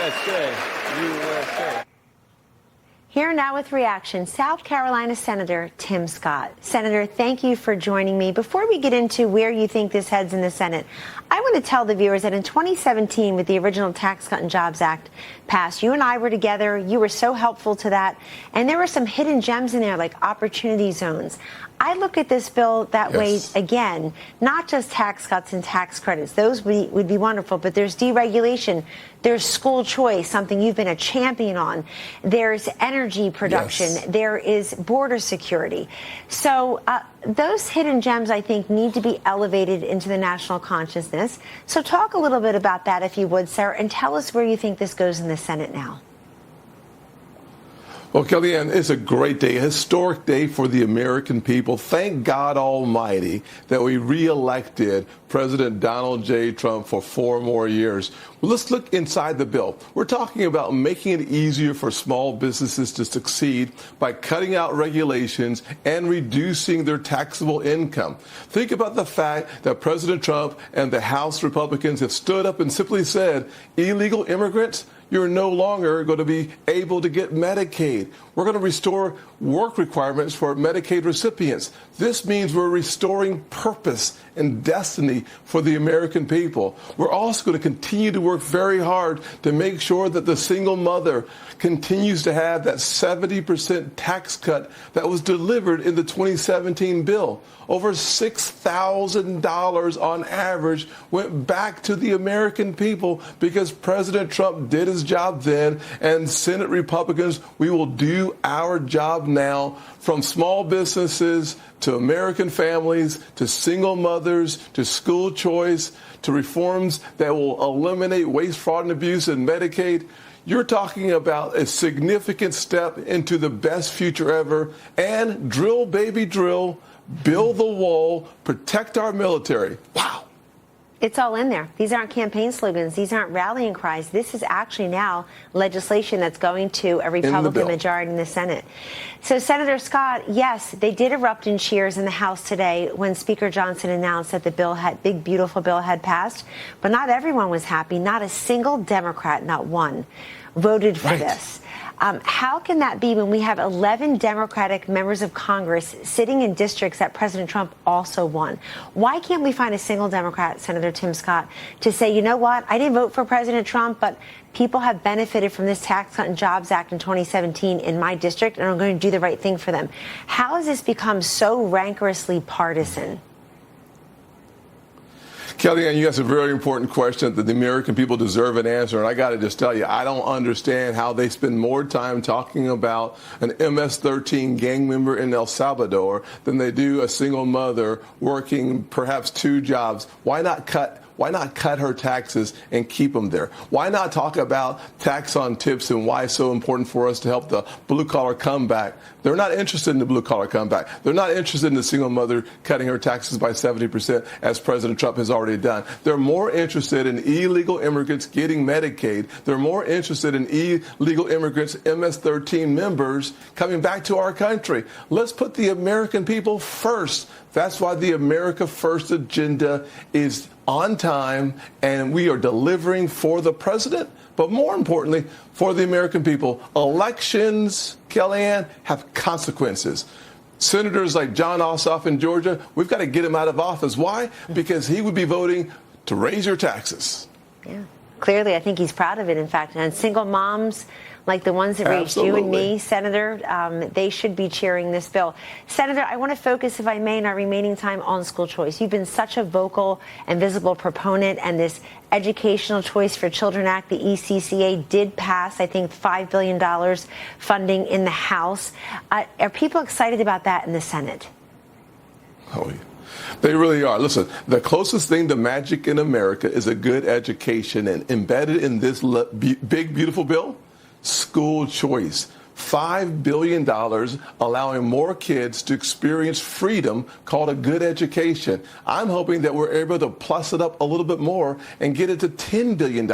USA. USA. Here now with reaction, South Carolina Senator Tim Scott. Senator, thank you for joining me. Before we get into where you think this heads in the Senate, I want to tell the viewers that in 2017, with the original Tax Cut and Jobs Act passed, you and I were together. You were so helpful to that. And there were some hidden gems in there, like opportunity zones. I look at this bill that way again, not just tax cuts and tax credits. Those would be wonderful, but there's deregulation. There's school choice, something you've been a champion on. There's energy production. Yes. There is border security. So those hidden gems, I think, need to be elevated into the national consciousness. So talk a little bit about that, if you would, sir, and tell us where you think this goes in the Senate now. Well, Kellyanne, it's a great day, a historic day for the American people. Thank God Almighty that we reelected President Donald J. Trump for 4 more years. Well, let's look inside the bill. We're talking about making it easier for small businesses to succeed by cutting out regulations and reducing their taxable income. Think about the fact that President Trump and the House Republicans have stood up and simply said, illegal immigrants, you're no longer going to be able to get Medicaid. We're going to restore work requirements for Medicaid recipients. This means we're restoring purpose and destiny for the American people. We're also going to continue to work very hard to make sure that the single mother continues to have that 70% tax cut that was delivered in the 2017 bill. Over $6,000 on average went back to the American people because President Trump did his job then, and Senate Republicans, we will do our job now, from small businesses to American families to single mothers to school choice to reforms that will eliminate waste, fraud, and abuse in Medicaid. You're talking about a significant step into the best future ever. And drill, baby, drill, build the wall, protect our military. Wow. It's all in there. These aren't campaign slogans. These aren't rallying cries. This is actually now legislation that's going to a Republican majority in the Senate. So, Senator Scott, yes, they did erupt in cheers in the House today when Speaker Johnson announced that the bill had, big, beautiful bill had passed. But not everyone was happy. Not a single Democrat, not one, voted for this. How can that be when we have 11 Democratic members of Congress sitting in districts that President Trump also won? Why can't we find a single Democrat, Senator Tim Scott, to say, you know what, I didn't vote for President Trump, but people have benefited from this Tax Cut and Jobs Act in 2017 in my district, and I'm going to do the right thing for them? How has this become so rancorously partisan? Kellyanne, you asked a very important question that the American people deserve an answer. And I got to just tell you, I don't understand how they spend more time talking about an MS-13 gang member in El Salvador than they do a single mother working perhaps 2 jobs. Why not cut her taxes and keep them there? Why not talk about tax on tips and why it's so important for us to help the blue-collar comeback? They're not interested in the blue-collar comeback. They're not interested in the single mother cutting her taxes by 70%, as President Trump has already done. They're more interested in illegal immigrants getting Medicaid. They're more interested in illegal immigrants, MS-13 members, coming back to our country. Let's put the American people first. That's why the America First agenda is on time, and we are delivering for the president, but more importantly, for the American people. Elections, Kellyanne, have consequences. Senators like John Ossoff in Georgia, we've got to get him out of office. Why? Because he would be voting to raise your taxes. Yeah, clearly, I think he's proud of it, in fact. And single moms, like the ones that reached you and me, Senator, they should be cheering this bill. Senator, I want to focus, if I may, in our remaining time on school choice. You've been such a vocal and visible proponent, and this Educational Choice for Children Act, the ECCA, did pass, I think, $5 billion funding in the House. Are people excited about that in the Senate? Oh, yeah. They really are. Listen, the closest thing to magic in America is a good education, and embedded in this big, beautiful bill, school choice. $5 billion allowing more kids to experience freedom called a good education. I'm hoping that we're able to plus it up a little bit more and get it to $10 billion.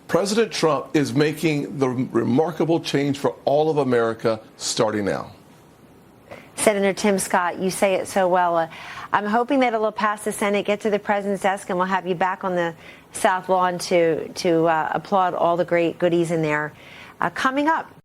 President Trump is making the remarkable change for all of America starting now. Senator Tim Scott, you say it so well. I'm hoping that it'll pass the Senate, get to the president's desk, and we'll have you back on the South Lawn to applaud all the great goodies in there. Coming up.